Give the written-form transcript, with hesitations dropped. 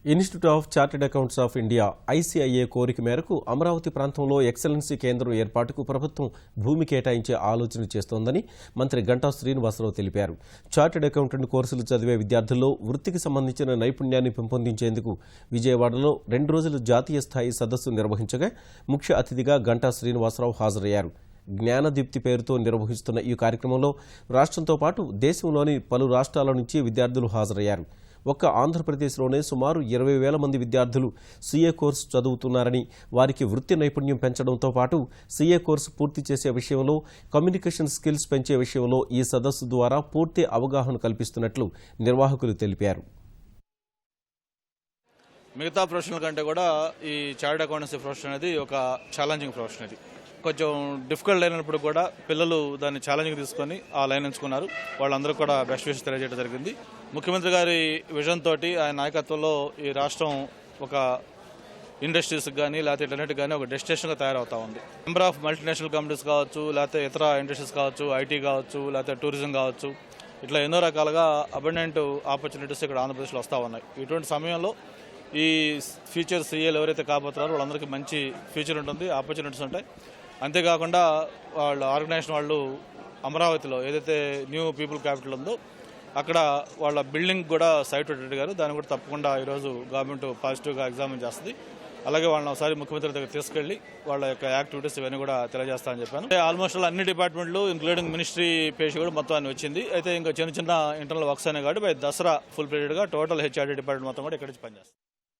Institute of chartered accounts of India ICIA కోరిక మేరకు అమరావతి ప్రాంతంలో ఎక్సలెన్సీ కేంద్రం ఏర్పాటుకు ప్రభుత్వం భూమి కేటాయించే ఆలోచన చేస్తోందని మంత్రి గంటా శ్రీనివాసరావు తెలిపారు. చార్టెడ్ అకౌంటెంట్ కోర్సులు చదివే విద్యార్థుల్లో వృత్తికి సంబంధించిన నైపుణ్యాన్ని పెంపొందించేందుకు విజయవాడలో 2 రోజుల జాతీయ స్థాయి సదస్సు నిర్వహించగా ముఖ్య అతిథిగా గంటా శ్రీనివాసరావు హాజరయ్యారు. జ్ఞానదీప్తి పేరుతో నిర్వహిస్తున్న ఈ కార్యక్రమంలో రాష్ట్రంతో పాటు దేశంలోని పలు రాష్ట్రాల నుంచి విద్యార్థులు హాజరయ్యారు. ఒక్క ఆంధ్రప్రదేశ్లోనే సుమారు 20,000 మంది విద్యార్థులు సీఏ కోర్సు చదువుతున్నారని, వారికి వృత్తి నైపుణ్యం పెంచడంతో పాటు సీఏ కోర్సు పూర్తి చేసే విషయంలో, కమ్యూనికేషన్ స్కిల్స్ పెంచే విషయంలో ఈ సదస్సు ద్వారా పూర్తి అవగాహన కల్పిస్తున్నట్లు నిర్వాహకులు తెలిపారు. మిగతా ప్రొఫెషనల్ కంటే కూడా ఈ చార్టెడ్ అకౌంటెన్సీ ప్రొఫెషన్ అనేది ఒక ఛాలెంజింగ్ ప్రొఫెషన్. ఇది కొంచెం డిఫికల్ట్ అయినప్పుడు కూడా పిల్లలు దాన్ని ఛాలెంజింగ్ తీసుకొని ఆ లైన్ ఎంచుకున్నారు. వాళ్ళందరూ కూడా బెస్ట్ విషయం తెలియజేయడం జరిగింది. ముఖ్యమంత్రి గారి విజన్ తోటి ఆయన నాయకత్వంలో ఈ రాష్ట్రం ఒక ఇండస్ట్రీస్కి కానీ లేకపోతే ఇంటర్నెట్ కానీ ఒక డెస్టినేషన్గా తయారవుతా ఉంది. నెంబర్ ఆఫ్ మల్టీనేషనల్ కంపెనీస్ కావచ్చు, లేకపోతే ఇతర ఇండస్ట్రీస్ కావచ్చు, ఐటీ కావచ్చు, లేకపోతే టూరిజం కావచ్చు, ఇట్లా ఎన్నో రకాలుగా అబండెంట్ ఆపర్చునిటీస్ ఇక్కడ ఆంధ్రప్రదేశ్లో వస్తూ ఉన్నాయి. ఇటువంటి సమయంలో ఈ ఫ్యూచర్ సీఏలు ఎవరైతే కాబోతున్నారో వాళ్ళందరికీ మంచి ఫ్యూచర్ ఉంటుంది, ఆపర్చునిటీస్ ఉంటాయి. అంతేకాకుండా వాళ్ళ ఆర్గనైజేషన్ వాళ్ళు అమరావతిలో ఏదైతే న్యూ పీపుల్ క్యాపిటల్ ఉందో అక్కడ వాళ్ళ బిల్డింగ్ కూడా సైట్ అడిగారు. దాన్ని కూడా తప్పకుండా ఈరోజు గవర్నమెంట్ పాజిటివ్గా ఎగ్జామిన్ చేస్తుంది. అలాగే వాళ్ళని ఒకసారి ముఖ్యమంత్రి దగ్గర తీసుకెళ్లి వాళ్ళ యొక్క యాక్టివిటీస్ ఇవన్నీ కూడా తెలియజేస్తామని చెప్పాను. ఆల్మోస్ట్ అన్ని డిపార్ట్మెంట్లు ఇంక్లూడింగ్ మినిస్ట్రీ పేజ్ కూడా మొత్తం అన్ని వచ్చింది. అయితే ఇంకా చిన్న చిన్న ఇంటర్నల్ వర్క్స్ అనే కాబట్టి దసరా ఫుల్ పీరియడ్గా టోటల్ హెచ్ఆర్డీ డిపార్ట్మెంట్ మొత్తం కూడా ఇక్కడ నుంచి పనిచేస్తుంది.